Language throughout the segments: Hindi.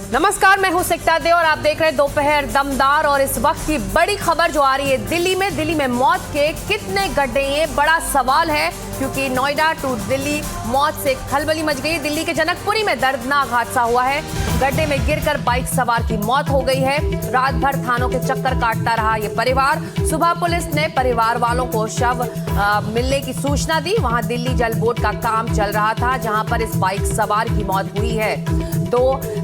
नमस्कार, मैं हूं सिकता दे और आप देख रहे हैं दोपहर दमदार। और इस वक्त की बड़ी खबर जो आ रही है दिल्ली में मौत के कितने गड्ढे, ये बड़ा सवाल है क्योंकि नोएडा टू दिल्ली मौत से खलबली मच गई। दिल्ली के जनकपुरी में दर्दनाक हादसा हुआ है। गड्ढे में गिरकर बाइक सवार की मौत हो गई है। रात भर थानों के चक्कर काटता रहा ये परिवार। सुबह पुलिस ने परिवार वालों को शव मिलने की सूचना दी। वहां दिल्ली जल बोर्ड का काम चल रहा था जहां पर इस बाइक सवार की मौत हुई है। तो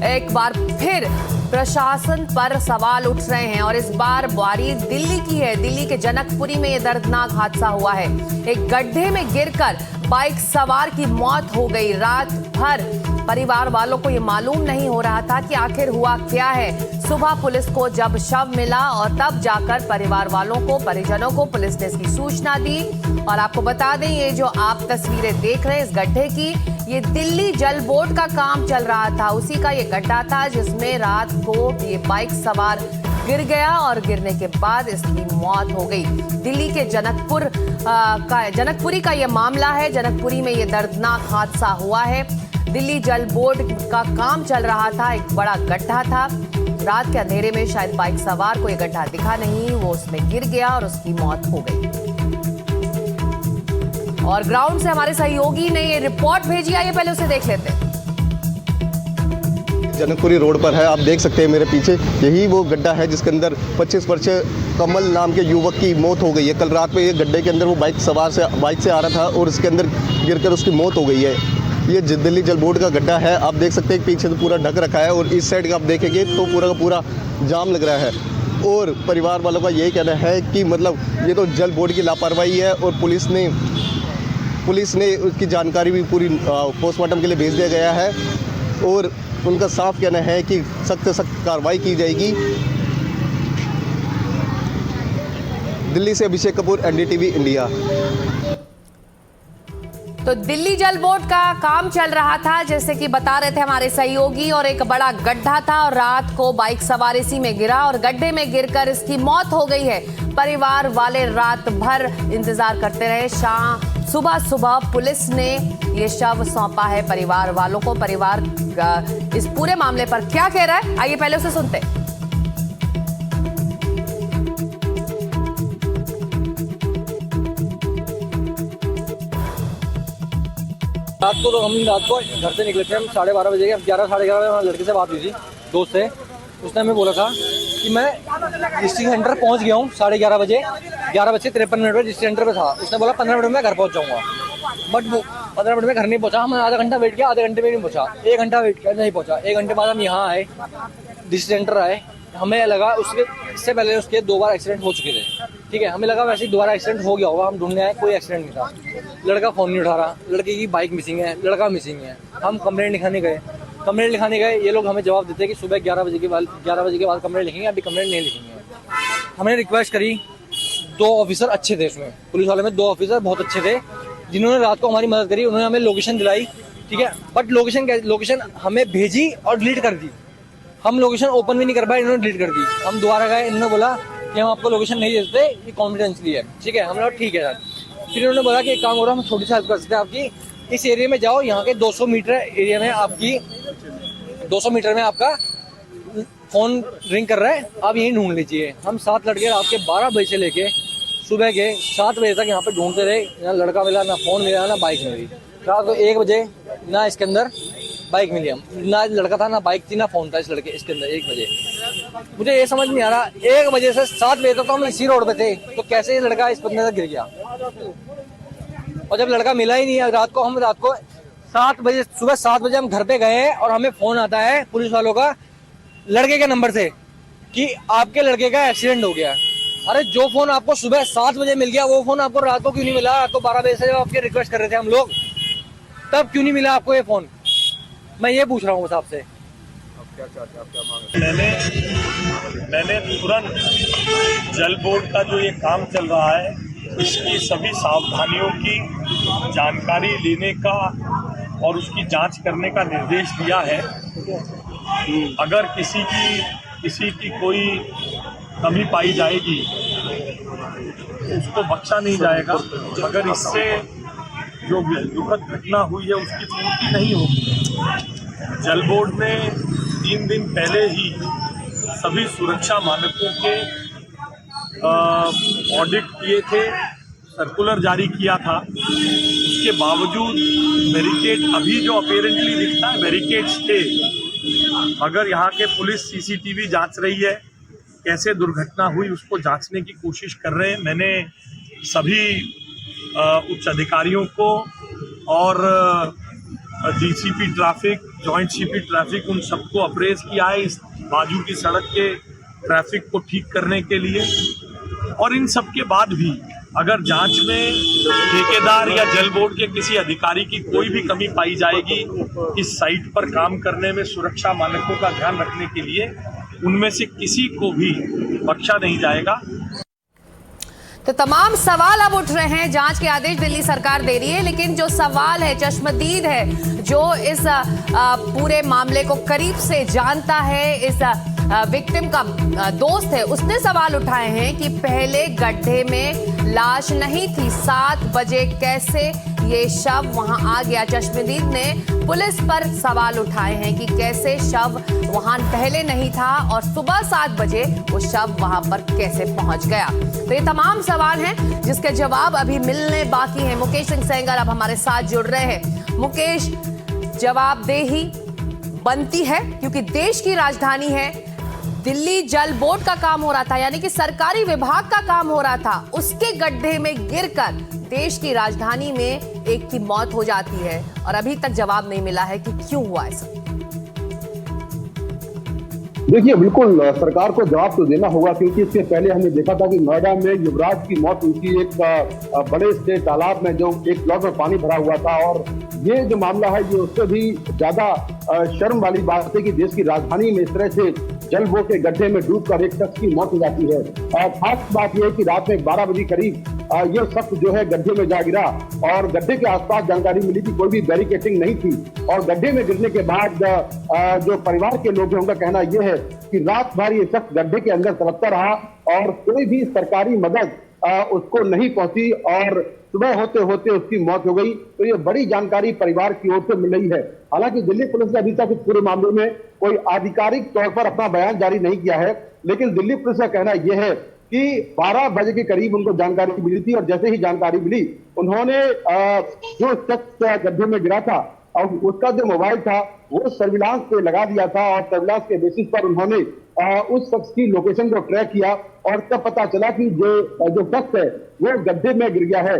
एक बार फिर प्रशासन पर सवाल उठ रहे हैं और इस बार बारी दिल्ली की है। दिल्ली के जनकपुरी में यह दर्दनाक हादसा हुआ है। एक गड्ढे में गिरकर बाइक सवार की मौत हो गई। रात भर परिवार वालों को यह मालूम नहीं हो रहा था कि आखिर हुआ क्या है। सुबह पुलिस को जब शव मिला और तब जाकर परिवार वालों को, परिजनों को पुलिस ने इसकी सूचना दी। और आपको बता दें, ये जो आप तस्वीरें देख रहे हैं इस गड्ढे की, ये दिल्ली जल बोर्ड का काम चल रहा था। उसी का ये गड्ढा था जिसमें रात को ये बाइक सवार गिर गया और गिरने के बाद इसकी मौत हो गई। दिल्ली के जनकपुरी का ये मामला है। जनकपुरी में ये दर्दनाक हादसा हुआ है। दिल्ली जल बोर्ड का काम चल रहा था, एक बड़ा गड्ढा था। रात के अंधेरे में शायद बाइक सवार को ये गड्ढा दिखा नहीं, वो उसमें गिर गया और उसकी मौत हो गई। और ग्राउंड से हमारे सहयोगी ने ये रिपोर्ट भेजी, आइए पहले उसे देख लेते हैं। जनकपुरी रोड पर है, आप देख सकते हैं मेरे पीछे, यही वो गड्ढा है जिसके अंदर 25 वर्षीय कमल नाम के युवक की मौत हो गई है। कल रात में ये गड्ढे के अंदर वो बाइक से आ रहा था और इसके अंदर गिरकर उसकी मौत हो गई है। ये दिल्ली जल बोर्ड का गड्ढा है। आप देख सकते हैं पीछे से पूरा ढक रखा है और इस साइड का आप देखेंगे तो पूरा का पूरा जाम लग रहा है। और परिवार वालों का यही कहना है कि मतलब ये तो जल बोर्ड की लापरवाही है और पुलिस ने उसकी जानकारी भी पूरी पोस्टमार्टम के लिए भेज दिया गया है। और उनका साफ कहना है कि सख्त से सख्त कार्रवाई की जाएगी। दिल्ली से अभिषेक कपूर, एनडीटीवी इंडिया। तो दिल्ली जल बोर्ड का काम चल रहा था जैसे कि बता रहे थे हमारे सहयोगी, और एक बड़ा गड्ढा था और रात को बाइक सवार इसी में गिरा और गड्ढे में गिरकर इसकी मौत हो गई है। परिवार वाले रात भर इंतजार करते रहे। सुबह पुलिस ने ये शव सौंपा है परिवार वालों को। परिवार इस पूरे मामले पर क्या कह रहा है, आइए पहले उसे सुनते हैं। रात को घर से निकले थे हम 12:30 बजे के। 11 साढ़े 11 बजे लड़के से बात हुई थी, दोस्त से। उसने हमें बोला था कि मैं डिस्ट्रिक्ट सेंटर पहुंच गया हूँ 11:30 बजे। 11:53 पर डिस्ट्रिक्ट सेंटर पे था। उसने बोला 15 मिनट में घर पहुंच जाऊंगा। बट वो 15 मिनट में घर नहीं पहुंचा। हमने आधा घंटा वेट किया, आधे घंटे में नहीं पहुंचा। 1 घंटा वेट किया, नहीं पहुंचा। 1 घंटे बाद हम यहाँ आए, डिस्ट्रिक्ट सेंटर आए। हमें लगा इससे पहले उसके 2 बार एक्सीडेंट हो चुके थे, ठीक है। हमें लगा वैसे ही दोबारा एक्सीडेंट हो गया होगा। हम ढूंढने आए, कोई एक्सीडेंट नहीं था। लड़का फ़ोन नहीं उठा रहा, लड़के की बाइक मिसिंग है, लड़का मिसिंग है। हम कंप्लेंट लिखाने गए। ये लोग हमें जवाब देते हैं कि सुबह 11 बजे के बाद कंप्लेंट लिखेंगे, अभी कंप्लेंट नहीं लिखेंगे। हमने रिक्वेस्ट करी। 2 ऑफिसर अच्छे थे उसमें, पुलिस वाले में 2 ऑफिसर बहुत अच्छे थे जिन्होंने रात को हमारी मदद करी। उन्होंने हमें लोकेशन दिलाई, ठीक है। बट लोकेशन हमें भेजी और डिलीट कर दी। हम लोकेशन ओपन भी नहीं कर पाए, इन्होंने डिलीट कर दी। हम दोबारा गए, इन्होंने बोला कि हम आपको लोकेशन नहीं देते, ये कॉन्फिडेंशियली है, ठीक है। हमने बोला ठीक है सर। फिर उन्होंने बोला कि एक काम हो रहा है, हम छोटी सी हेल्प कर सकते हैं आपकी। इस एरिया में जाओ, यहाँ के 200 मीटर एरिया में 200 मीटर में आपका फ़ोन रिंग कर रहा है, आप यहीं ढूंढ लीजिए। हम 7 लड़के रात के 12 बजे से लेके सुबह के 7 बजे तक यहाँ पे ढूंढते रहे। ना लड़का मिला, ना फ़ोन मिला, ना बाइक मिली। रात को 1 बजे ना इसके अंदर बाइक मिली, हम ना लड़का था, ना बाइक थी, ना फ़ोन था इस लड़के इसके अंदर। 1 बजे मुझे ये समझ नहीं आ रहा, 1 बजे से 7 बजे तक तो हम इसी रोड पे थे, तो कैसे ये लड़का इस बंदे तक गिर गया। और जब लड़का मिला ही नहीं है, रात को सुबह 7 बजे हम घर पे गए हैं और हमें फ़ोन आता है पुलिस वालों का लड़के के नंबर से कि आपके लड़के का एक्सीडेंट हो गया। अरे जो फ़ोन आपको सुबह 7 बजे मिल गया, वो फ़ोन आपको रात को क्यों नहीं मिला? रात को 12 बजे से जब आपके रिक्वेस्ट कर रहे थे हम लोग, तब क्यों नहीं मिला आपको ये फ़ोन? मैं ये पूछ रहा हूँ आपसे। क्या चाहते हैं, आप क्या मांग रहे हैं? मैंने तुरंत जल बोर्ड का जो ये काम चल रहा है, इसकी सभी सावधानियों की जानकारी लेने का और उसकी जांच करने का निर्देश दिया है। अगर किसी की कोई कमी पाई जाएगी तो उसको बख्शा नहीं जाएगा। मगर इससे जो दुखद घटना हुई है उसकी पूर्ति नहीं होगी। जल बोर्ड ने 3 दिन पहले ही सभी सुरक्षा मानकों के ऑडिट किए थे, सर्कुलर जारी किया था। उसके बावजूद बैरिकेड अभी जो अपीयरेंटली दिखता है बैरिकेड्स थे, मगर यहाँ के पुलिस सीसीटीवी जांच रही है, कैसे दुर्घटना हुई उसको जांचने की कोशिश कर रहे हैं। मैंने सभी उच्च अधिकारियों को और DCP traffic, joint CP traffic, उन सबको अप्रेज किया है इस बाजू की सड़क के ट्रैफिक को ठीक करने के लिए। और इन सब के बाद भी अगर जांच में ठेकेदार या जल बोर्ड के किसी अधिकारी की कोई भी कमी पाई जाएगी इस साइट पर काम करने में सुरक्षा मानकों का ध्यान रखने के लिए, उनमें से किसी को भी बख्शा नहीं जाएगा। तो तमाम सवाल अब उठ रहे हैं। जांच के आदेश दिल्ली सरकार दे रही है, लेकिन जो सवाल है, चश्मदीद है, जो इस पूरे मामले को करीब से जानता है, इस विक्टिम का दोस्त है, उसने सवाल उठाए हैं कि पहले गड्ढे में लाश नहीं थी, 7 बजे कैसे ये शव वहां आ गया। चश्मदीद ने पुलिस पर सवाल उठाए हैं कि कैसे शव वहां पहले नहीं था और सुबह 7 बजे वो शव वहां पर कैसे पहुंच गया। तो ये तमाम सवाल हैं जिसके जवाब अभी मिलने बाकी हैं। मुकेश सिंह सेंगर अब हमारे साथ जुड़ रहे हैं। मुकेश, जवाबदेही बनती है क्योंकि देश की राजधानी है, दिल्ली जल बोर्ड का काम हो रहा था, यानी कि सरकारी विभाग का काम हो रहा था, उसके गड्ढे में गिरकर देश की राजधानी में एक की मौत हो जाती है और अभी तक जवाब नहीं मिला है कि क्यों हुआ ऐसा। देखिए, बिल्कुल सरकार को जवाब तो देना होगा, क्योंकि इससे पहले हमने देखा था कि नोएडा में युवराज की मौत हुई थी एक बड़े से तालाब में, जो एक प्लॉट में पानी भरा हुआ था। और ये जो मामला है ये उससे भी ज्यादा शर्म वाली बात है कि देश की राजधानी में इस तरह से जल बोर्ड के गड्ढे में डूबकर एक शख्स की मौत हो जाती है। खास बात यह है कि रात में 12 बजे करीब ये शख्स जो है गड्ढे में जा गिरा और गड्ढे के आसपास जानकारी मिली कि कोई भी बैरिकेडिंग नहीं थी। और गड्ढे में गिरने के बाद जो परिवार के लोग हैं उनका कहना यह है कि रात भर ये शख्स गड्ढे के अंदर तड़पता रहा और कोई भी सरकारी मदद उसको नहीं पहुंची और सुबह होते होते उसकी मौत हो गई। तो ये बड़ी जानकारी परिवार की ओर से मिल रही है। हालांकि दिल्ली पुलिस ने अभी तक इस पूरे मामले में कोई आधिकारिक तौर पर अपना बयान जारी नहीं किया है, लेकिन दिल्ली पुलिस का कहना यह है कि 12 बजे के करीब उनको जानकारी मिली थी और जैसे ही जानकारी मिली उन्होंने जो शख्स गड्ढे में गिरा था और उसका जो मोबाइल था वो सर्विलांस पे लगा दिया था और सर्विलांस के बेसिस पर उन्होंने उस शख्स की लोकेशन को ट्रैक किया और तब पता चला कि जो शख्स है वो गड्ढे में गिर गया है।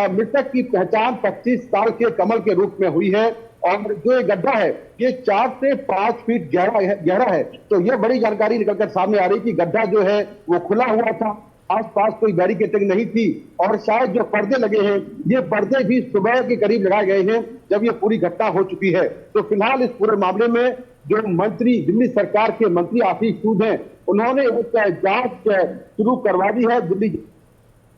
मृतक की पहचान 25 साल के कमल के रूप में हुई है और जो ये गड्ढा है ये 4 से 5 फीट गहरा है। तो ये बड़ी जानकारी निकलकर सामने आ रही कि गड्ढा जो है वो खुला हुआ था, आसपास कोई बैरिकेडिंग नहीं थी और शायद जो पर्दे लगे हैं ये पर्दे भी सुबह के करीब लगाए गए हैं जब ये पूरी घटना हो चुकी है। तो फिलहाल इस पूरे मामले में जो मंत्री, दिल्ली सरकार के मंत्री आशीष सूद हैं, उन्होंने एक जांच शुरू करवा दी है। दिल्ली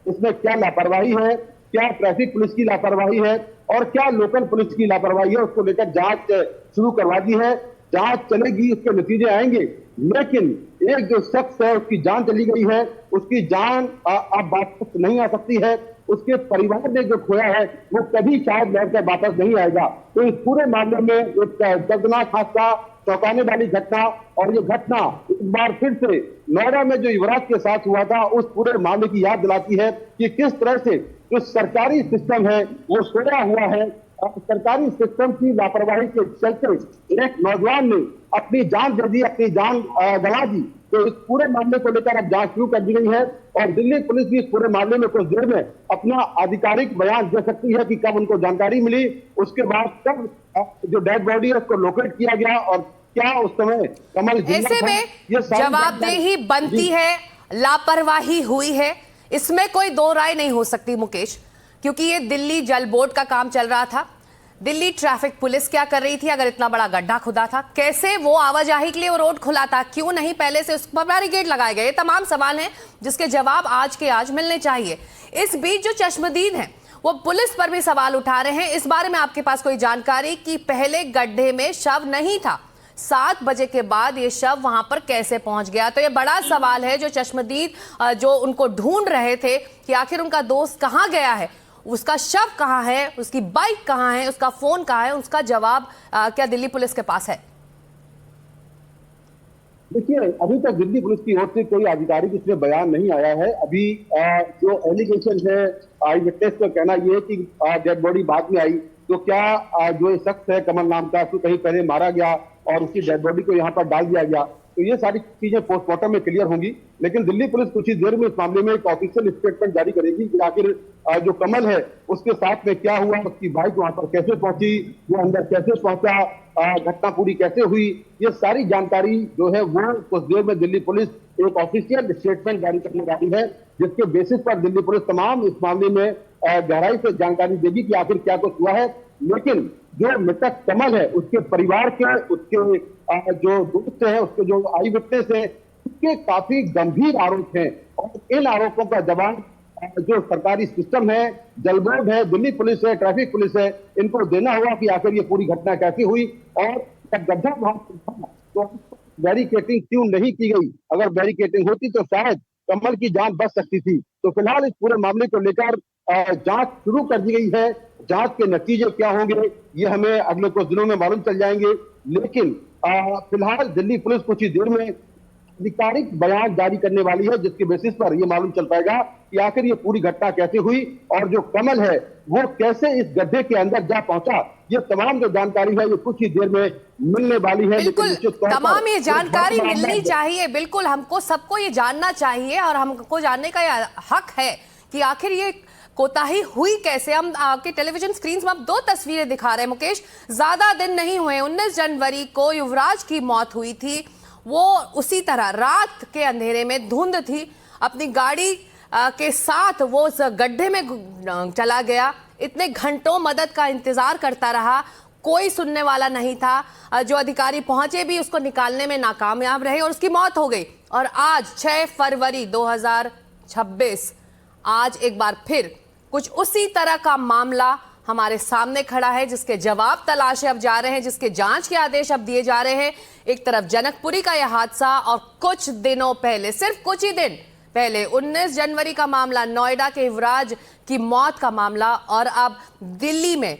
इसमें क्या लापरवाही है, क्या ट्रैफिक पुलिस की लापरवाही है और क्या लोकल पुलिस की लापरवाही है, उसको लेकर जांच शुरू करवा दी है। जांच चलेगी, उसके नतीजे आएंगे, लेकिन एक जो शख्स है उसकी जान चली गई है, उसकी जान अब वापस नहीं आ सकती है। उसके परिवार ने जो खोया है वो कभी शायद लौटकर वापस नहीं आएगा। तो इस पूरे मामले में एक दर्दनाक हादसा, चौंकाने वाली घटना, और ये घटना एक बार फिर से नोएडा में जो युवराज के साथ हुआ था उस पूरे मामले की याद दिलाती है कि किस तरह से जो सरकारी सिस्टम है वो सोया हुआ है। सरकारी सिस्टम की लापरवाही के चलते एक नौजवान ने अपनी जान दे दी, अपनी जान गंवा दी। तो इस पूरे मामले को लेकर अब जांच शुरू कर दी गई है और दिल्ली पुलिस भी इस पूरे मामले में कुछ देर में अपना आधिकारिक बयान दे सकती है कि कब उनको जानकारी मिली, उसके बाद कब जो डेड बॉडी है उसको लोकेट किया गया और क्या उस समय कमल ऐसे में जवाबदेही बनती है, लापरवाही हुई है, इसमें कोई दो राय नहीं हो सकती मुकेश, क्योंकि ये दिल्ली जल बोर्ड का काम चल रहा था। दिल्ली ट्रैफिक पुलिस क्या कर रही थी अगर इतना बड़ा गड्ढा खुदा था? कैसे वो आवाजाही के लिए वो रोड खुला था? क्यों नहीं पहले से उस पर बैरिकेड लगाए गए? तमाम सवाल हैं जिसके जवाब आज के आज मिलने चाहिए। इस बीच जो चश्मदीद हैं वो पुलिस पर भी सवाल उठा रहे हैं। इस बारे में आपके पास कोई जानकारी कि पहले गड्ढे में शव नहीं था, 7 बजे के बाद ये शव वहां पर कैसे पहुंच गया? तो ये बड़ा सवाल है जो चश्मदीद जो उनको ढूंढ रहे थे कि आखिर उनका दोस्त कहां गया है, उसका शव कहां है, उसकी बाइक कहां है, उसका फोन कहां है, उसका जवाब क्या दिल्ली पुलिस के पास है? देखिए, अभी तक दिल्ली पुलिस की ओर से कोई आधिकारिक इसमें बयान नहीं आया है। अभी जो एलिगेशन है, आई विटनेस का कहना यह है कि डेड बॉडी बाद में आई, तो क्या जो शख्स है कमल नाम का, उसको कहीं पहले मारा गया और उसकी डेड बॉडी को यहाँ पर डाल दिया गया, तो ये सारी चीजें पोस्टमार्टम में क्लियर होंगी। लेकिन दिल्ली पुलिस कुछ ही देर में इस मामले में एक ऑफिशियल स्टेटमेंट जारी करेगी कि आखिर जो कमल है उसके साथ में क्या हुआ, उसकी बाइक वहां पर कैसे पहुंची, वो अंदर कैसे पहुंचा, घटना पूरी कैसे हुई, ये सारी जानकारी जो है वो कुछ देर में दिल्ली पुलिस एक ऑफिशियल स्टेटमेंट जारी करने वाली है, जिसके बेसिस पर दिल्ली पुलिस तमाम इस मामले में गहराई से जानकारी देगी कि आखिर क्या कुछ हुआ है। लेकिन जो मृतक कमल है, उसके परिवार के, उसके जो दोस्त है, उसके जो आई विटनेस है, उसके काफी गंभीर आरोप हैं और इन आरोपों का जवाब जो सरकारी सिस्टम है, जल बोर्ड है, दिल्ली पुलिस है, ट्रैफिक पुलिस है, इनको देना होगा कि आखिर ये पूरी घटना कैसी हुई और गड्ढा वहां तो बैरिकेटिंग क्यों नहीं की गई। अगर बैरिकेटिंग होती तो शायद कमल की जान बच सकती थी। तो फिलहाल इस पूरे मामले को लेकर जांच शुरू कर दी गई है। जांच के नतीजे क्या होंगे ये हमें अगले कुछ दिनों में मालूम चल जाएंगे। लेकिन फिलहाल दिल्ली पुलिस कुछ ही देर में आधिकारिक बयान जारी करने वाली है, जिसके बेसिस पर यह मालूम चल पाएगा कि आखिर ये पूरी घटना कैसे हुई और जो कमल है वो कैसे इस गड्ढे के अंदर जा पहुंचा। ये तमाम जो जानकारी है ये कुछ ही देर में मिलने वाली है। बिल्कुल, तमाम ये जानकारी मिलनी चाहिए। बिल्कुल, हमको सबको ये जानना चाहिए और हमको जानने का ये हक है कि आखिर ये कोताही हुई कैसे। हम आपके टेलीविजन स्क्रीन में अब 2 तस्वीरें दिखा रहे हैं मुकेश। ज्यादा दिन नहीं हुए, 19 जनवरी को युवराज की मौत हुई थी। वो उसी तरह रात के अंधेरे में, धुंध थी, अपनी गाड़ी के साथ वो उस गड्ढे में चला गया। इतने घंटों मदद का इंतजार करता रहा, कोई सुनने वाला नहीं था। जो अधिकारी पहुंचे भी उसको निकालने में नाकामयाब रहे और उसकी मौत हो गई। और आज 6 फरवरी 2026 आज एक बार फिर कुछ उसी तरह का मामला हमारे सामने खड़ा है, जिसके जवाब तलाशे अब जा रहे हैं, जिसके जांच के आदेश अब दिए जा रहे हैं। एक तरफ जनकपुरी का यह हादसा और कुछ दिनों पहले, सिर्फ कुछ ही दिन पहले 19 जनवरी का मामला, नोएडा के युवराज की मौत का मामला और अब दिल्ली में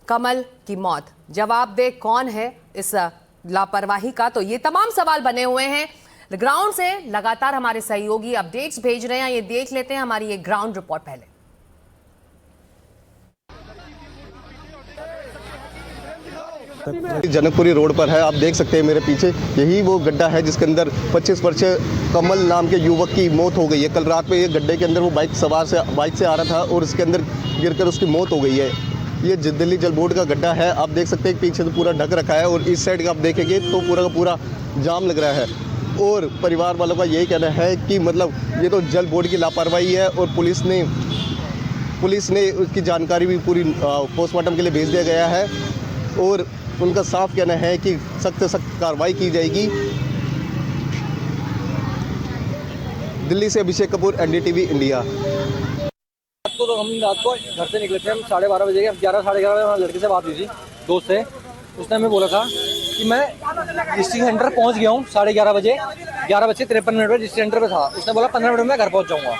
कमल की मौत। जवाब दे कौन है इस लापरवाही का, तो ये तमाम सवाल बने हुए हैं। ग्राउंड से लगातार हमारे सहयोगी अपडेट्स भेज रहे हैं, ये देख लेते हैं हमारी ये ग्राउंड रिपोर्ट पहले। जनकपुरी रोड पर है, आप देख सकते हैं मेरे पीछे, यही वो गड्ढा है जिसके अंदर 25 वर्षीय कमल नाम के युवक की मौत हो गई है। कल रात में ये गड्ढे के अंदर वो बाइक से आ रहा था और इसके अंदर गिरकर उसकी मौत हो गई है। ये दिल्ली जल बोर्ड का गड्ढा है, आप देख सकते हैं पीछे से पूरा ढक रखा है और इस साइड का आप देखेंगे तो पूरा का पूरा जाम लग रहा है। और परिवार वालों का यही कहना है कि मतलब ये तो जल बोर्ड की लापरवाही है और पुलिस ने उसकी जानकारी भी पूरी पोस्टमार्टम के लिए भेज दिया गया है और उनका साफ कहना है कि सख्त से सख्त कार्रवाई की जाएगी। दिल्ली से अभिषेक कपूर, एनडीटीवी इंडिया। रात को तो हम रात को घर से निकले थे, हम 12:30 बजे के, 11 साढ़े 11 बजे हमारे लड़के से बात हुई थी, दोस्त से। उसने हमें बोला था कि मैं डिस्ट्रिक्ट सेंटर पहुंच गया हूँ 11:30 बजे, 11:53 पर डिस्ट्रिक्ट सेंटर पे था। उसने बोला 15 मिनट में घर पहुंच जाऊँगा,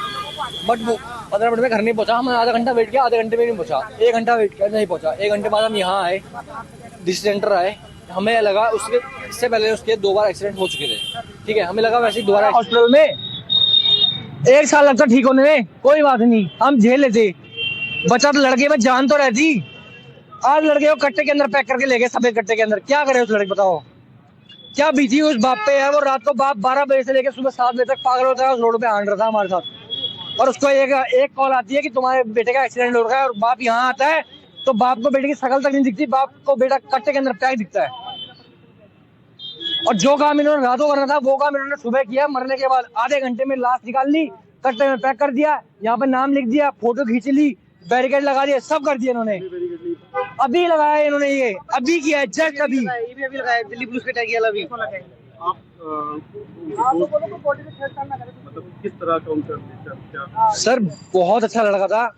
बट वो 15 मिनट में घर नहीं पहुंचा। हम आधा घंटा वेट किया, आधे घंटे में नहीं पहुंचा, 1 घंटा वेट किया, नहीं पहुंचा। 1 घंटे बाद हम यहाँ आए, डिस्ट्रिक्ट सेंटर आए। हमें लगा इससे पहले उसके 2 बार एक्सीडेंट हो चुके थे, ठीक है। हमें लगा वैसे ही दोबारा हॉस्पिटल में 1 साल लगता ठीक होने में, कोई बात नहीं, हम झेल लेते, बचा तो लड़के में जान तो रहती। आज लड़के को कट्टे के अंदर पैक करके ले गए, सफेद कट्टे के अंदर। क्या करे उस लड़के, बताओ क्या बीती उस बाप पे है। वो रात को बाप 12 बजे से लेकर सुबह 7 बजे तक पागल होता है, उस रोड पे हांड रहा था हमारे साथ। और उसको एक कॉल आती है कि तुम्हारे बेटे का एक्सीडेंट हो रहा है, और बाप यहाँ आता है तो बाप को बेटे की शकल तक नहीं दिखती, बाप को बेटा कट्टे के अंदर पैक दिखता है। और जो काम इन्होंने रातों करना था वो काम इन्होंने सुबह किया। मरने के बाद आधे घंटे में लाश निकाल ली, कट्टे में पैक कर दिया, यहाँ पे नाम लिख दिया, फोटो खींच ली, बैरिकेड लगा दिया, सब कर दिया इन्होंने। अभी लगाया इन्होंने, ये अभी किया है, जस्ट अभी लगाया, दिल्ली पुलिस के टैग अभी। किस तरह का सर बहुत अच्छा लड़का था,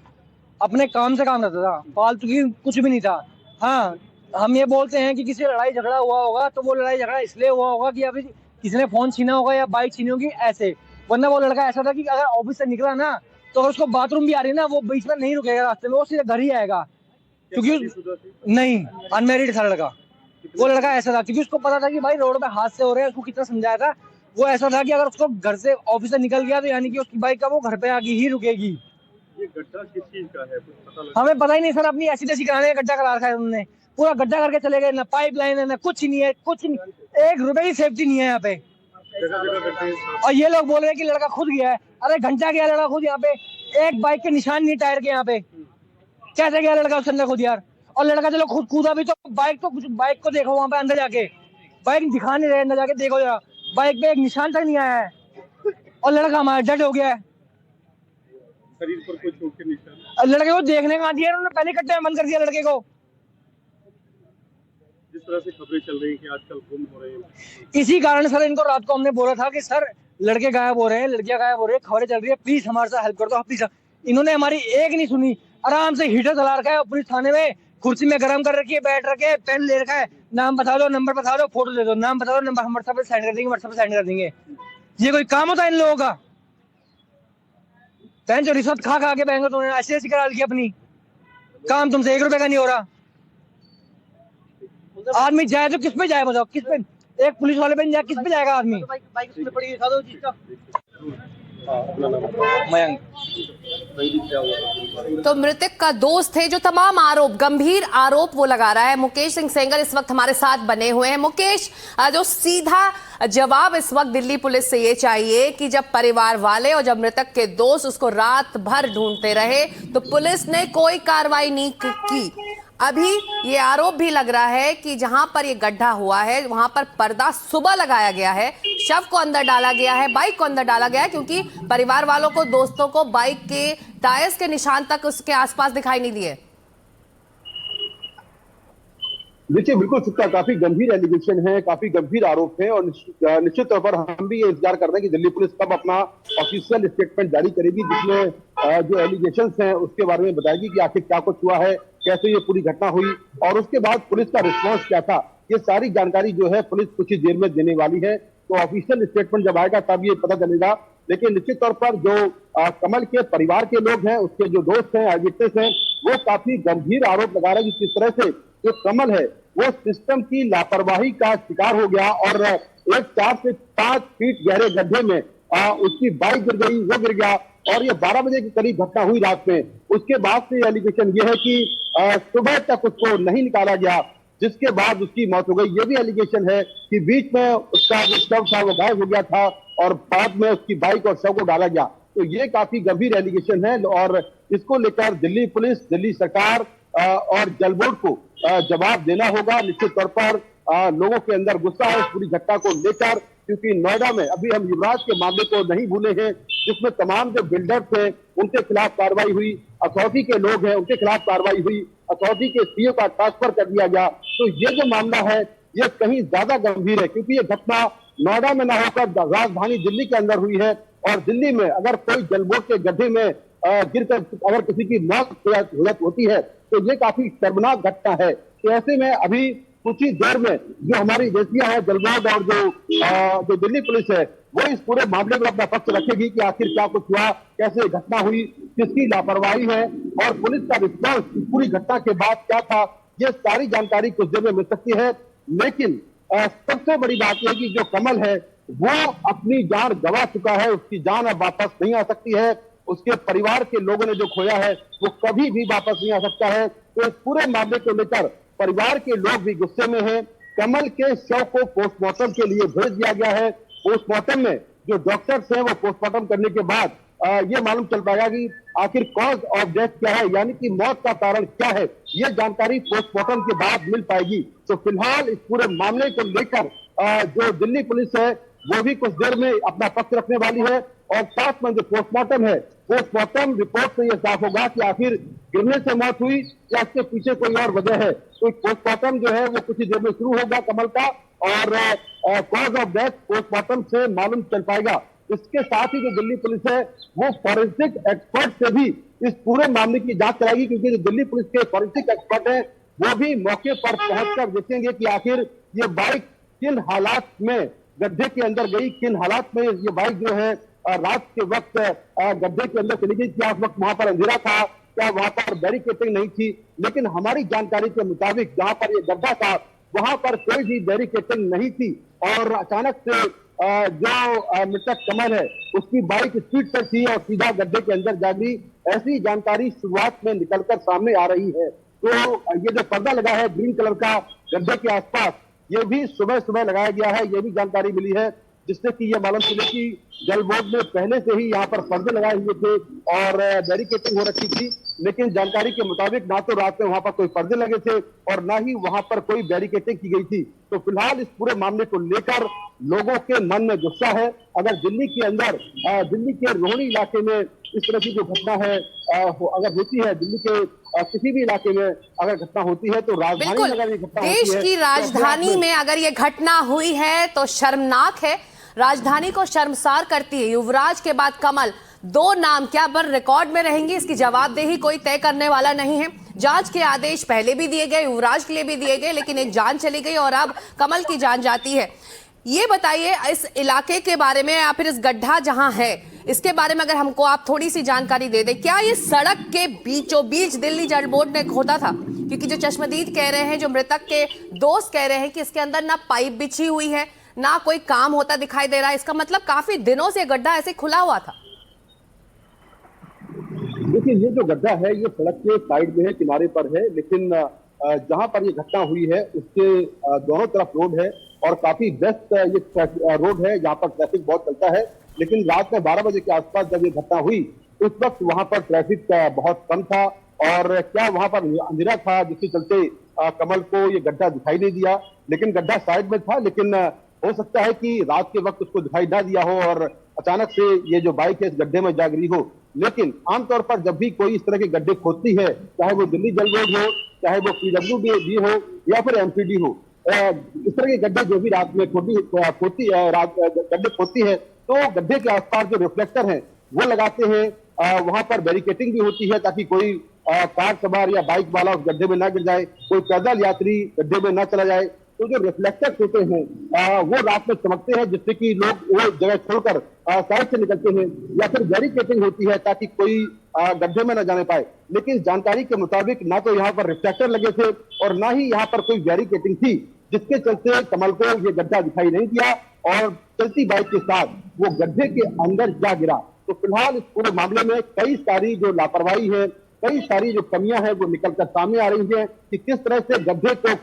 अपने काम से काम करता था, फालतू की कुछ भी नहीं था। हाँ, हम ये बोलते हैं कि किसी लड़ाई झगड़ा हुआ होगा तो वो लड़ाई झगड़ा इसलिए हुआ होगा कि अभी किसी ने फोन छीना होगा या बाइक छीनी होगी, ऐसे। वरना वो लड़का ऐसा था कि अगर ऑफिस से निकला ना तो अगर उसको बाथरूम भी आ रही है ना, वो बीच में नहीं रुकेगा रास्ते में, वो सीधे घर ही आएगा। क्योंकि नहीं, अनमैरिड था लड़का। वो लड़का ऐसा था क्योंकि उसको पता था कि भाई रोड पे हादसे हो रहे हैं। उसको कितना समझाया था वो ऐसा था कि अगर उसको घर से ऑफिस से निकल गया तो यानी कि उसकी बाइक का वो घर पे आके ही रुकेगी। ये गड्ढा किस चीज का है, कुछ पता लगा? हमें पता ही नहीं सर, अपनी ऐसी तैसी कराने का गड्ढा करा रखा है उन्होंने, पूरा गड्ढा करके चले गए, ना पाइप लाइन है ना कुछ नहीं है, कुछ नहीं, 1 रुपए की सेफ्टी नहीं है यहाँ पे। जगह जगह गड्ढे हैं। और ये लोग बोल रहे हैं कि लड़का खुद गया है। अरे घंटा गया लड़का खुद, यहाँ पे एक बाइक के निशान नहीं टायर के, यहाँ पे कैसे गया लड़का उसके अंदर खुद यार। और लड़का चलो खुद कूदा भी तो बाइक को देखो वहां पे अंदर जाके, बाइक दिखा नहीं रहे, अंदर जाके देखो जरा, बाइक पे एक निशान तक नहीं आया है और लड़का हमारा डेड हो गया है। शरीर पर कोई चोट के निशान? और लड़के को देखने का दिया उन्होंने, पहले कट्टे में बंद कर दिया लड़के को। जिस तरह से खबरें चल रही हैं कि आजकल गुम हो रहे हैं, इसी कारण सर इनको रात को हमने बोला था कि सर लड़के गायब हो रहे हैं, लड़कियां गायब हो रही है, खबरें चल रही है, प्लीज हमारे साथ हेल्प कर दो प्लीज। इन्होंने हमारी एक नहीं सुनी, आराम से हीटर चला रखा है पुलिस थाने में, कुर्सी में गर्म कर रखी है, बैठ रखे, पेन ले रखा है, नाम बता दो, नंबर बता दो, फोटो दे दो, नाम बता दो, नंबर हम व्हाट्सएप पे सेंड कर देंगे, व्हाट्सएप पे सेंड कर देंगे। ये कोई काम होता है इन लोगों का? बहन जो रिश्वत खा खा के बहन को तुमने ऐसी करा ली अपनी, काम तुमसे 1 रुपए का नहीं हो रहा। आदमी जाए तो किस पे जाए बताओ, किस पे? एक पुलिस वाले पे नहीं जाए, किस पे जाएगा आदमी? मयंक। तो मृतक का दोस्त है जो तमाम आरोप, गंभीर आरोप वो लगा रहा है। मुकेश सिंह सेंगर इस वक्त हमारे साथ बने हुए हैं। मुकेश, जो सीधा जवाब इस वक्त दिल्ली पुलिस से ये चाहिए कि जब परिवार वाले और जब मृतक के दोस्त उसको रात भर ढूंढते रहे तो पुलिस ने कोई कार्रवाई नहीं की। अभी ये आरोप भी लग रहा है कि जहां पर ये गड्ढा हुआ है वहां पर पर्दा सुबह लगाया गया है, शव को अंदर डाला गया है, बाइक को अंदर डाला गया है, क्योंकि परिवार वालों को, दोस्तों को बाइक के टायर्स के निशान तक उसके आसपास दिखाई नहीं दिए। देखिए, बिल्कुल इसका काफी गंभीर एलिगेशन है, काफी गंभीर आरोप है और निश्चित तौर पर हम भी ये इंतजार कर रहे हैं कि दिल्ली पुलिस कब अपना ऑफिशियल स्टेटमेंट जारी करेगी, जिसमें जो एलिगेशंस हैं उसके बारे में बताएगी कि आखिर क्या कुछ हुआ है, कैसे ये पूरी घटना हुई और उसके बाद पुलिस का रिस्पॉन्स क्या था। ये सारी जानकारी जो है पुलिस कुछ ही देर में देने वाली है, तो ऑफिशियल स्टेटमेंट जब आएगा तब ये पता चलेगा। लेकिन निश्चित तौर पर जो कमल के परिवार के लोग हैं, उसके जो दोस्त हैं, विटनेस हैं, वो काफी गंभीर आरोप लगा रहे हैं कि किस तरह से जो कमल है वो सिस्टम की लापरवाही का शिकार हो गया और एक 4 से 5 फीट गहरे गड्ढे में उसकी बाइक गिर गई, वो गिर गया और ये 12 बजे के करीब घटना हुई रात में। उसके बाद से एलिगेशन ये है कि सुबह तक उसको नहीं निकाला गया, जिसके बाद उसकी मौत हो गई। ये भी एलिगेशन है कि बीच में उसका जो शव था वो गायब हो गया था और बाद में उसकी बाइक और शव को डाला गया। तो ये काफी गंभीर एलिगेशन है और इसको लेकर दिल्ली पुलिस, दिल्ली सरकार और जल बोर्ड को जवाब देना होगा। निश्चित तौर पर लोगों के अंदर गुस्सा है इस पूरी घटना को लेकर, क्योंकि नोएडा में अभी हम युवराज के मामले को नहीं भूले हैं, जिसमें तमाम जो बिल्डर थे उनके खिलाफ कार्रवाई हुई, अथॉरिटी के लोग हैं उनके खिलाफ कार्रवाई हुई, अथॉरिटी के सीईओ का ट्रांसफर कर दिया गया। तो ये जो मामला है ये कहीं ज्यादा गंभीर है, क्योंकि ये घटना नोएडा में न होकर राजधानी दिल्ली के अंदर हुई है और दिल्ली में अगर कोई जल बोर्ड के गड्ढे में गिरकर अगर किसी की मौत होती है तो ये काफी शर्मनाक घटना है। तो ऐसे में अभी कुछ ही देर में जो हमारी एजेंसियां हैं, जल बोर्ड और जो दिल्ली पुलिस है, वो इस पूरे मामले में अपना पक्ष रखेगी कि आखिर क्या कुछ हुआ, कैसे घटना हुई, किसकी लापरवाही है और पुलिस का रिस्पॉन्स पूरी घटना के बाद क्या था। ये सारी जानकारी कुछ देर में मिल सकती है। लेकिन सबसे बड़ी बात यह कि जो कमल है वो अपनी जान गंवा चुका है, उसकी जान अब वापस नहीं आ सकती है। उसके परिवार के लोगों ने जो खोया है वो कभी भी वापस नहीं आ सकता है। तो इस पूरे मामले को लेकर परिवार के लोग भी गुस्से में हैं। कमल के शव को पोस्टमार्टम के लिए भेज दिया गया है। पोस्टमार्टम में जो डॉक्टर्स हैं वो पोस्टमार्टम करने के बाद ये मालूम चल पाएगा कि आखिर कॉज ऑफ डेथ क्या है, यानी कि मौत का कारण क्या है। ये जानकारी पोस्टमार्टम के बाद मिल पाएगी। तो फिलहाल इस पूरे मामले को लेकर जो दिल्ली पुलिस है वो भी कुछ देर में अपना पक्ष रखने वाली है और साथ में जो पोस्टमार्टम है, पोस्टमार्टम रिपोर्ट से यह साफ होगा कि आखिर गिरने से मौत हुई या इसके पीछे कोई और वजह है। तो पोस्टमार्टम जो है वो कुछ ही देर में शुरू होगा कमल का और कॉज ऑफ डेथ पोस्टमार्टम से मालूम चल पाएगा। इसके साथ ही जो दिल्ली पुलिस है वो फॉरेंसिक एक्सपर्ट से भी इस पूरे मामले की जांच कराएगी, क्योंकि जो दिल्ली पुलिस के फॉरेंसिक एक्सपर्ट है वो भी मौके पर पहुंचकर देखेंगे कि आखिर ये बाइक किन हालात में गड्ढे के अंदर गई, किन हालात में ये बाइक जो है रात के वक्त गड्ढे के अंदर चली गई। क्या उस वक्त वहां पर अंधेरा था, क्या वहां पर बैरिकेडिंग नहीं थी। लेकिन हमारी जानकारी के मुताबिक जहां पर ये गड्ढा था वहां पर कोई भी बैरिकेडिंग नहीं थी और अचानक से जो मृतक कमल है उसकी बाइक स्पीड पर थी और सीधा गड्ढे के अंदर जा गई। ऐसी जानकारी शुरुआत में निकलकर सामने आ रही है। तो ये जो पर्दा लगा है ग्रीन कलर का गड्ढे के आसपास, ये भी सुबह सुबह लगाया गया है। ये भी जानकारी मिली है जिससे कि ये मालूम चले कि जल बोर्ड ने पहले से ही यहाँ पर पर्दे लगाए हुए थे और बैरिकेटिंग हो रखी थी, लेकिन जानकारी के मुताबिक ना तो रात में वहां पर कोई पर्दे लगे थे और ना ही वहां पर कोई बैरिकेटिंग की गई थी। तो फिलहाल इस पूरे मामले को लेकर लोगों के मन में गुस्सा है। अगर दिल्ली के अंदर दिल्ली के रोहिणी इलाके में इस तरह की जो घटना है अगर होती है, दिल्ली के किसी भी इलाके में अगर घटना होती है तो राजधानी में अगर ये घटना देश होती है, की तो राजधानी में अगर ये घटना हुई है तो शर्मनाक है, राजधानी को शर्मसार करती है। युवराज के बाद कमल, दो नाम क्या पर रिकॉर्ड में रहेंगे, इसकी जवाबदेही कोई तय करने वाला नहीं है। जांच के आदेश पहले भी दिए गए, युवराज के लिए भी दिए गए, लेकिन एक जान चली गई और अब कमल की जान जाती है। ये बताइए इस इलाके के बारे में या फिर इस गड्ढा जहां है इसके बारे में अगर हमको आप थोड़ी सी जानकारी दे दें। क्या ये सड़क के बीचों बीच दिल्ली जल बोर्ड ने खोदा था? क्योंकि जो चश्मदीद कह रहे हैं, जो मृतक के दोस्त कह रहे हैं कि इसके अंदर ना पाइप बिछी हुई है ना कोई काम होता दिखाई दे रहा है। इसका मतलब काफी दिनों से गड्ढा ऐसे खुला हुआ था। देखिए, ये जो गड्ढा है ये सड़क के साइड में है, किनारे पर है, लेकिन जहां पर ये घटना हुई है उसके दोनों तरफ रोड है और काफी व्यस्त ये रोड है, जहां पर ट्रैफिक बहुत चलता है। लेकिन रात में 12 बजे के आसपास जब ये घटना हुई उस वक्त वहां पर ट्रैफिक बहुत कम था और क्या वहां पर अंधेरा था, जिसके चलते कमल को ये गड्ढा दिखाई नहीं दिया। लेकिन गड्ढा साइड में था, लेकिन हो सकता है कि रात के वक्त उसको दिखाई ना दिया हो और अचानक से ये जो बाइक है इस गड्ढे में जा गिरी हो। लेकिन आमतौर पर जब भी कोई इस तरह के गड्ढे खोदती है, चाहे वो दिल्ली जल बोर्ड हो, चाहे वो PWD हो या फिर MPD हो, इस तरह के गड्ढे जो भी रात में गड्ढे खोदती है तो गड्ढे के आसपास जो रिफ्लेक्टर हैं वो लगाते हैं। वहां पर बैरिकेटिंग भी होती है ताकि कोई कार सवार या बाइक वाला उस गड्ढे में ना गिर जाए, कोई पैदल यात्री गड्ढे में ना चला जाए। तो जो रिफ्लेक्टर होते हैं वो रात में चमकते हैं जिससे कि लोग वो जगह छोड़कर साइड से निकलते हैं, या फिर बैरिकेटिंग होती है ताकि कोई गड्ढे में न जाने पाए। लेकिन जानकारी के मुताबिक ना तो यहाँ पर रिफ्लेक्टर लगे थे और ना ही यहाँ पर कोई बैरिकेटिंग थी, जिसके चलते कमल को ये गड्ढा दिखाई नहीं दिया और चलती बाइक के साथ वो गड्ढे के अंदर जा गिरा। तो फिलहाल इस पूरे मामले में कई सारी जो लापरवाही है, कई सारी जो कमियां हैं वो निकलकर सामने आ रही हैं कि किस तरह से गड्ढे को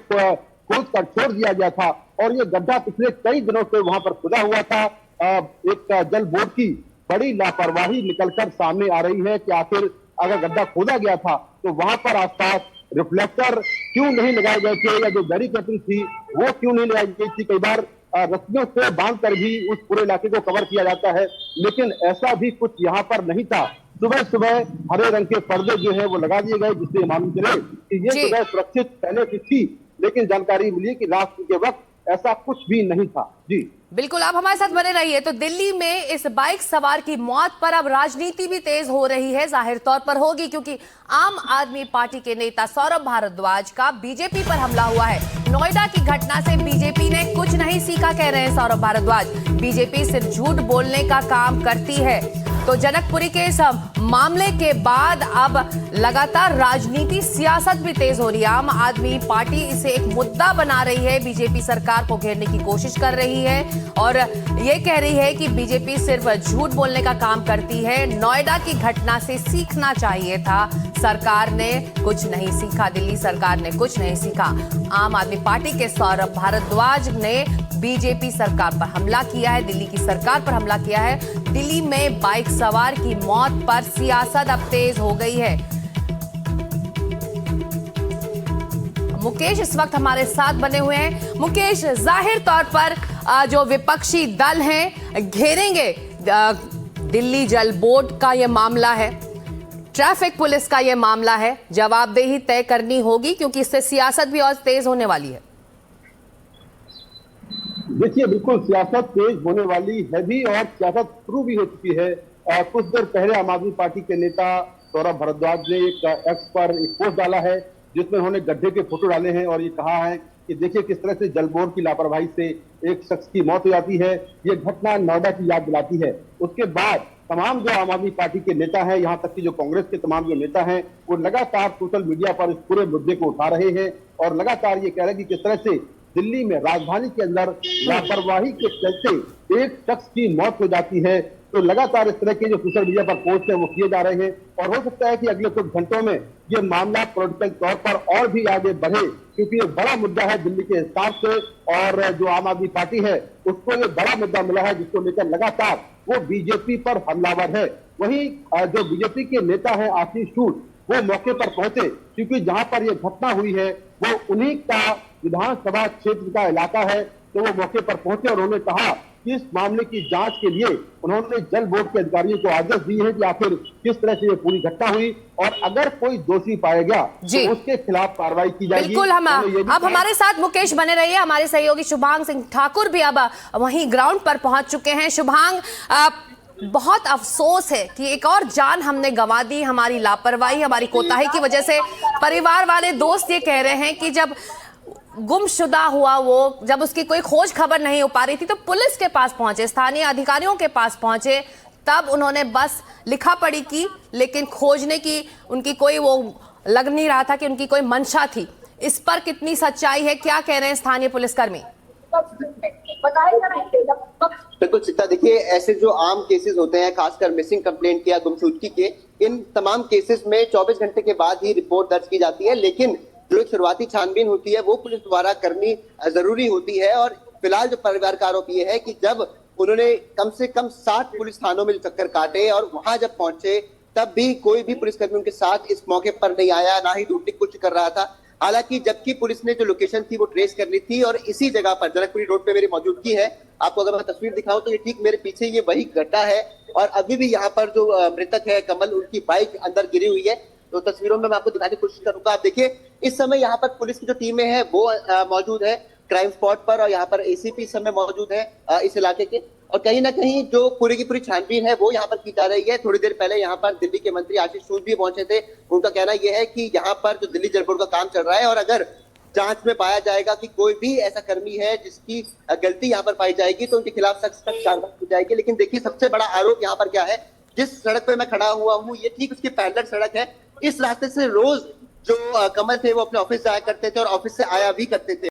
खोद कर छोड़ दिया गया था और ये गड्ढा पिछले कई दिनों से वहां पर खुदा हुआ था। एक जल बोर्ड की बड़ी लापरवाही निकलकर सामने आ रही है कि आखिर अगर गड्ढा खोदा गया था तो वहां पर आसपास रिफ्लेक्टर क्यों नहीं लगाए गए थे या जो बैरिकेडिंग थी वो क्यों नहीं लगाई गई थी। कई बार रस्सियों से बांधकर भी उस पूरे इलाके को कवर किया जाता है, लेकिन ऐसा भी कुछ यहाँ पर नहीं था। सुबह सुबह हरे रंग के पर्दे जो है वो लगा दिए गए जिससे मालूम चले कि ये जगह सुरक्षित पहले की थी, लेकिन जानकारी मिली कि रात के वक्त ऐसा कुछ भी नहीं था। जी बिल्कुल, आप हमारे साथ बने रहिए। तो दिल्ली में इस बाइक सवार की मौत पर अब राजनीति भी तेज हो रही है, जाहिर तौर पर होगी, क्योंकि आम आदमी पार्टी के नेता सौरभ भारद्वाज का बीजेपी पर हमला हुआ है। नोएडा की घटना से बीजेपी ने कुछ नहीं सीखा, कह रहे हैं सौरभ भारद्वाज। बीजेपी सिर्फ झूठ बोलने का काम करती है। तो जनकपुरी के इस मामले के बाद अब लगातार राजनीति सियासत भी तेज हो रही है। आम आदमी पार्टी इसे एक मुद्दा बना रही है, बीजेपी सरकार को घेरने की कोशिश कर रही है और ये कह रही है कि बीजेपी सिर्फ झूठ बोलने का काम करती है। नोएडा की घटना से सीखना चाहिए था, सरकार ने कुछ नहीं सीखा, दिल्ली सरकार ने कुछ नहीं सीखा। आम आदमी पार्टी के सौरभ भारद्वाज ने बीजेपी सरकार पर हमला किया है, दिल्ली की सरकार पर हमला किया है। दिल्ली में बाइक सवार की मौत पर सियासत अब तेज हो गई है। मुकेश इस वक्त हमारे साथ बने हुए हैं। मुकेश, जाहिर तौर पर जो विपक्षी दल हैं घेरेंगे दिल्ली जल बोर्ड का यह मामला है, ट्रैफिक पुलिस का यह मामला है, जवाबदेही तय करनी होगी क्योंकि इससे सियासत भी और तेज होने वाली है। देखिए, बिल्कुल सियासत तेज होने वाली है भी और सियासत शुरू भी हो चुकी है। कुछ देर पहले आम आदमी पार्टी के नेता सौरभ भारद्वाज ने एक एक्स पर एक पोस्ट डाला है जिसमें उन्होंने गड्ढे के फोटो डाले हैं और ये कहा है कि देखिए किस तरह से जल बोर्ड की लापरवाही से एक शख्स की मौत हो जाती है। ये घटना नोएडा की याद दिलाती है। उसके बाद तमाम जो आम आदमी पार्टी के नेता हैं, यहाँ तक कि जो कांग्रेस के तमाम जो नेता हैं, वो लगातार सोशल मीडिया पर इस पूरे मुद्दे को उठा रहे हैं और लगातार ये कह रहे हैं कि किस तरह से दिल्ली में राजधानी के अंदर लापरवाही के चलते एक शख्स की मौत हो जाती है। तो लगातार इस तरह के जो सोशल मीडिया पर पोस्ट है वो किए जा रहे हैं और हो सकता है कि अगले कुछ घंटों में ये मामला पॉलिटिकल तौर पर और भी आगे बढ़े, क्योंकि ये बड़ा मुद्दा है दिल्ली के हिसाब से और जो आम आदमी पार्टी है उसको ये बड़ा मुद्दा मिला है जिसको लेकर लगातार वो बीजेपी पर हमलावर है। वहीं जो बीजेपी के नेता है आशीष सूद वो मौके पर पहुंचे, क्योंकि जहां पर यह घटना हुई है वो उन्हीं का विधानसभा क्षेत्र का इलाका है। तो वो मौके पर पहुंचे और उन्होंने कहा कि इस मामले की जांच के लिए उन्होंने जल बोर्ड के अधिकारियों को आदेश दिए हैं कि आखिर किस तरह से ये पूरी घटना हुई और अगर कोई दोषी पाया गया तो उसके खिलाफ कार्रवाई की जाएगी। बिल्कुल, हम अब हमारे साथ मुकेश बने रहिए। हमारे सहयोगी शुभांग सिंह ठाकुर भी अब वहीं ग्राउंड पर पहुंच चुके हैं। शुभांग, बहुत अफसोस है कि एक और जान हमने गंवा दी, हमारी लापरवाही, हमारी कोताही की वजह से। परिवार वाले, दोस्त ये कह रहे हैं कि जब गुमशुदा हुआ वो, जब उसकी कोई खोज खबर नहीं हो पा रही थी तो पुलिस के पास पहुंचे, स्थानीय अधिकारियों के पास पहुंचे, तब उन्होंने बस लिखा पढ़ी की, लेकिन खोजने की उनकी कोई वो लग नहीं रहा था कि उनकी कोई मंशा थी। इस पर कितनी सच्चाई है, क्या कह रहे हैं स्थानीय पुलिसकर्मी? बिल्कुल चित्ता, देखिए ऐसे जो आम केसेस होते हैं, खासकर मिसिंग कंप्लेंट के या गुमशुदगी के, इन तमाम केसेस में 24 घंटे के बाद ही रिपोर्ट दर्ज की जाती है, लेकिन जो एक शुरुआती छानबीन होती है वो पुलिस द्वारा करनी जरूरी होती है। और फिलहाल जो परिवार का आरोप ये है कि जब उन्होंने कम से कम 60 पुलिस थानों में चक्कर काटे और वहां जब पहुंचे तब भी कोई भी पुलिसकर्मी उनके साथ इस मौके पर नहीं आया, ना ही ढूंढने की कोशिश कर रहा था। हालांकि जबकि पुलिस ने जो लोकेशन थी वो ट्रेस कर ली थी और इसी जगह पर जनकपुरी रोड पे मेरी मौजूदगी है। आपको अगर मैं तस्वीर दिखाऊं तो ये ठीक मेरे पीछे ये वही गड्ढा है और अभी भी यहाँ पर जो मृतक है कमल, उनकी बाइक अंदर गिरी हुई है। तो तस्वीरों में मैं आपको दिखाने की कोशिश करूंगा। आप देखिए इस समय यहाँ पर पुलिस की जो टीमें हैं वो मौजूद है क्राइम स्पॉट पर और यहाँ पर एसीपी इस समय मौजूद है इस इलाके के। और कहीं ना कहीं जो पूरी की पूरी छानबीन है वो यहाँ पर की जा रही है। थोड़ी देर पहले यहाँ पर दिल्ली के मंत्री आशीष सूद भी पहुंचे थे। उनका कहना यह है कि यहाँ पर जो दिल्ली जल बोर्ड का काम चल रहा है और अगर जांच में पाया जाएगा कि कोई भी ऐसा कर्मी है जिसकी गलती यहाँ पर पाई जाएगी तो उनके खिलाफ सख्त कार्रवाई की जाएगी। लेकिन देखिए सबसे बड़ा आरोप यहाँ पर क्या है, जिस सड़क पे मैं खड़ा हुआ हूँ ये ठीक उसकी पैरेलल सड़क है। इस रास्ते से रोज जो कमल थे वो अपने ऑफिस जाया करते थे और ऑफिस से आया भी करते थे।